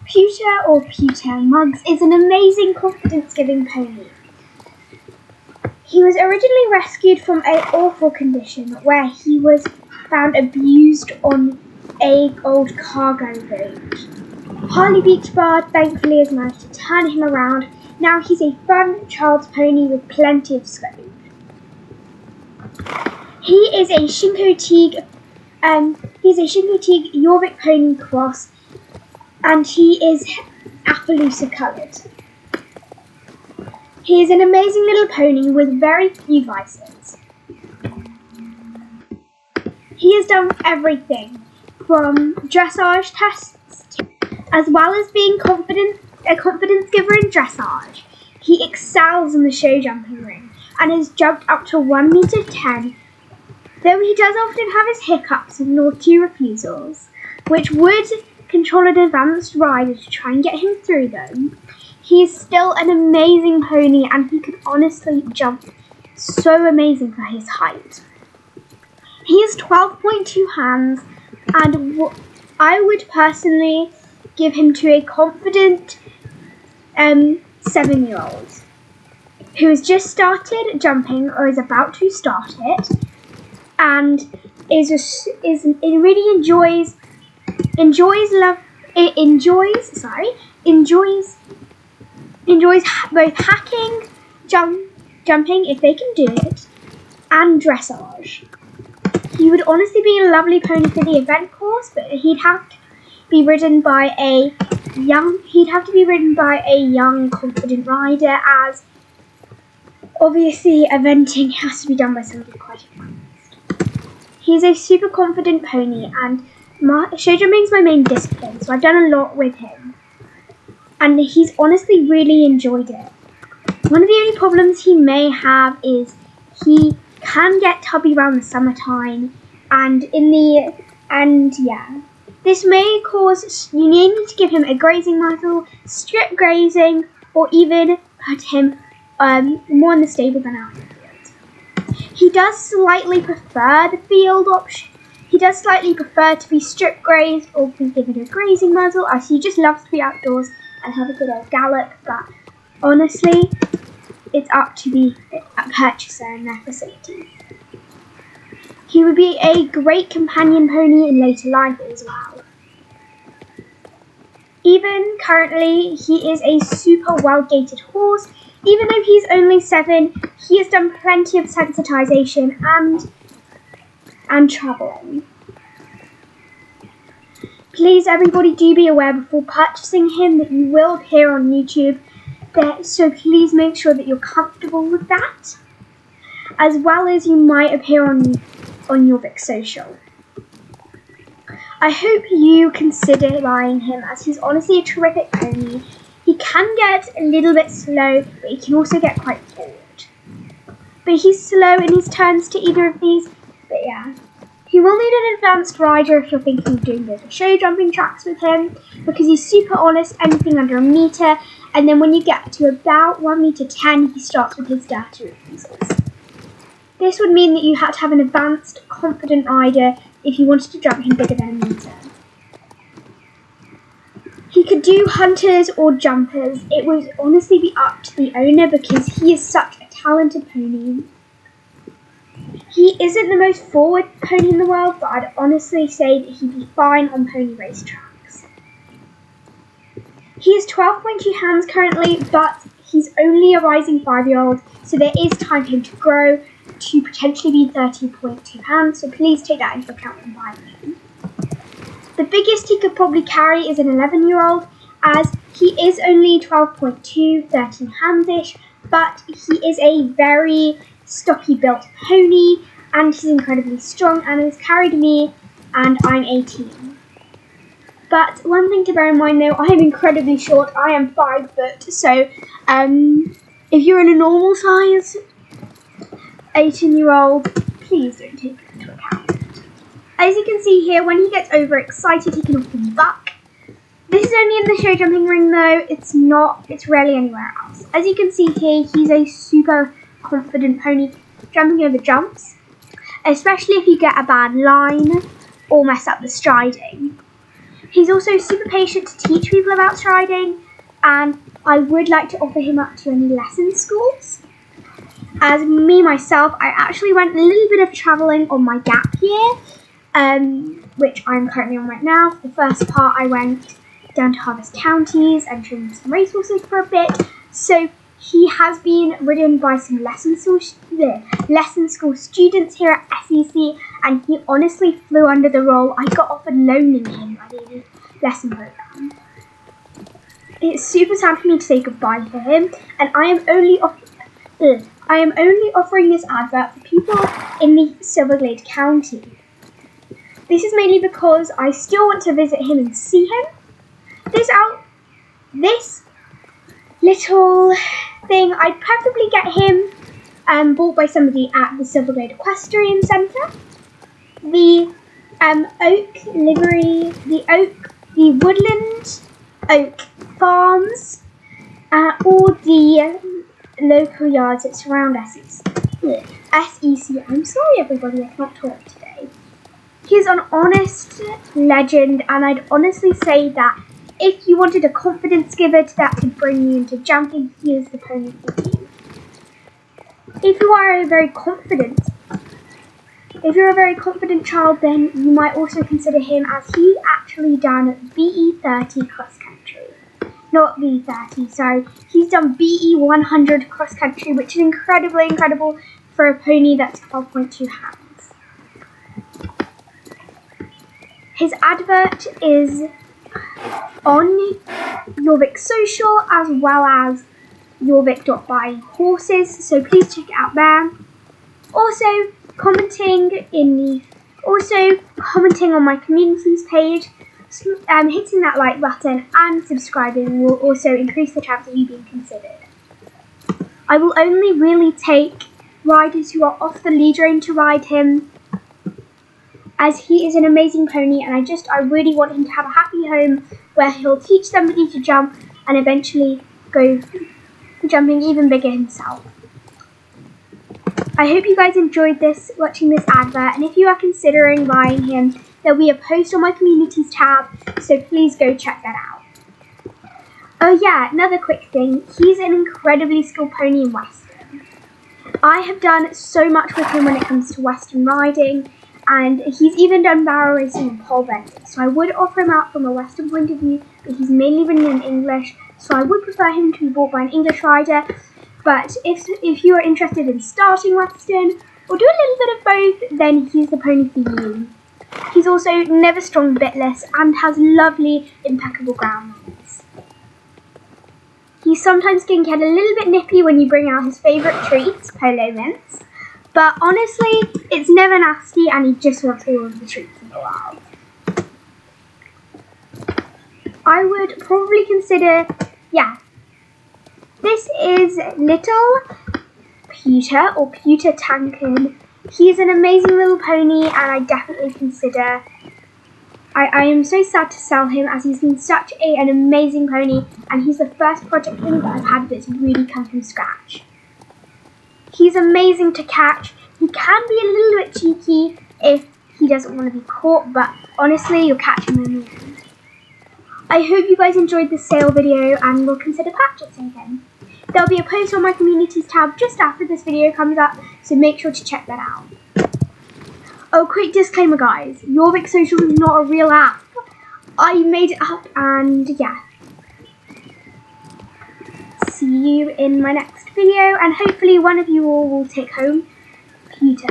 Pewter or Pewter Mugs is an amazing confidence-giving pony. He was originally rescued from an awful condition where he was found abused on an old cargo boat. Harley Beachbard thankfully has managed to turn him around. Now he's a fun child's pony with plenty of scope. He is a Shinko Teague Jorvik pony cross, and he is Appaloosa coloured. He is an amazing little pony with very few vices. He has done everything from dressage tests as well as being a confidence giver in dressage. He excels in the show jumping ring and has jumped up to 1.10 meters, though he does often have his hiccups and naughty refusals, which would control an advanced rider to try and get him through them. He is still an amazing pony and he could honestly jump so amazing for his height. He has 12.2 hands, and I would personally give him to a confident 7-year-old who has just started jumping or is about to start it, and enjoys both hacking, jumping if they can do it, and dressage. He would honestly be a lovely pony for the event course, but he'd have to be ridden by a young confident rider, as obviously eventing has to be done by somebody quite advanced. He's a super confident pony, and show jumping is my main discipline, so I've done a lot with him. And he's honestly really enjoyed it. One of the only problems he may have is he can get tubby around the summertime, this may cause you may need to give him a grazing muzzle, strip grazing, or even put him more in the stable than out in the field. He does slightly prefer the field option. He does slightly prefer to be strip grazed or be given a grazing muzzle, as he just loves to be outdoors and have a good old gallop, but honestly, it's up to the purchaser and their facility. He would be a great companion pony in later life as well. Even currently, he is a super well-gated horse. Even though he's only 7, he has done plenty of sensitization and traveling. Please, everybody, do be aware before purchasing him that you will appear on YouTube, so please make sure that you're comfortable with that, as well as you might appear on Jorvik Social. I hope you consider buying him, as he's honestly a terrific pony. He can get a little bit slow, but he can also get quite forward. But he's slow in his turns to either of these, but yeah. You will need an advanced rider if you're thinking of doing the show jumping tracks with him, because he's super honest, anything under 1 meter, and then when you get to about 1.10 meters, he starts with his dirty refusals. This would mean that you had to have an advanced, confident rider if you wanted to jump him bigger than 1 meter. He could do hunters or jumpers. It would honestly be up to the owner, because he is such a talented pony. He isn't the most forward pony in the world, but I'd honestly say that he'd be fine on pony race tracks. He has 12.2 hands currently, but he's only a rising 5-year-old, so there is time for him to grow to potentially be 13.2 hands, so please take that into account when buying him. The biggest he could probably carry is an 11-year-old, as he is only 12.2, 13 hands-ish, but he is a very stocky built pony, and he's incredibly strong and has carried me, and I'm 18. But one thing to bear in mind though, I am incredibly short. I am 5 foot, so if you're in a normal size 18-year-old, please don't take it into account. As you can see here, when he gets overexcited, he can often buck. This is only in the show jumping ring though, it's rarely anywhere else. As you can see here, he's a super confident pony jumping over jumps, especially if you get a bad line or mess up the striding. He's also super patient to teach people about riding, and I would like to offer him up to any lesson schools. As me, myself, I actually went a little bit of travelling on my gap year, which I'm currently on right now. For the first part, I went down to Harvest Counties and trained some racehorses for a bit. So he has been ridden by some lesson school students here at ASUS, and he honestly flew under the role. I got offered loaning him by the lesson program. It's super sad for me to say goodbye to him, and I am only offering this advert for people in the Silverglade County. This is mainly because I still want to visit him and see him. This little thing, I'd preferably get him bought by somebody at the Silverglade Equestrian Centre. The oak livery, the woodland oak farms, or the local yards that surround SEC. I'm sorry everybody, I can't talk today. He's an honest legend, and I'd honestly say that if you wanted a confidence giver that could bring you into jumping, he is the pony for you. If you're a very confident child, then you might also consider him, as he's actually done BE30 cross country. Not B30, sorry. He's done BE100 cross country, which is incredible for a pony that's 12.2 hands. His advert is on Jorvik Social as well as jorvik.by-horses, so please check it out there. Also commenting on my communities page, hitting that like button and subscribing will also increase the chance of you being considered. I will only really take riders who are off the lead rein to ride him, as he is an amazing pony, and I really want him to have a happy home where he'll teach somebody to jump and eventually go jumping even bigger himself. I hope you guys enjoyed watching this advert, and if you are considering buying him, there'll be a post on my communities tab, so please go check that out. Oh yeah, another quick thing, he's an incredibly skilled pony in Western. I have done so much with him when it comes to Western riding, and he's even done barrel racing and pole bending, so I would offer him out from a Western point of view, but he's mainly ridden in English, so I would prefer him to be bought by an English rider. But if you are interested in starting Western, or do a little bit of both, then he's the pony for you. He's also never strong bitless and has lovely, impeccable ground lines. He sometimes can get a little bit nippy when you bring out his favourite treats, polo mints, but honestly, it's never nasty, and he just wants all of the treats in the world. I would probably consider, this is little Pewter, or Pewter Tankin. He's an amazing little pony, and I definitely consider, I am so sad to sell him, as he's been such an amazing pony, and he's the first project pony that I've had that's really come from scratch. He's amazing to catch. He can be a little bit cheeky if he doesn't want to be caught, but honestly, you'll catch him in the end. I hope you guys enjoyed this sale video and will consider purchasing him. There'll be a post on my communities tab just after this video comes up, so make sure to check that out. Oh, quick disclaimer guys, Jorvik Social is not a real app. I made it up, and yeah. See you in my next video, and hopefully one of you all will take home Pewter.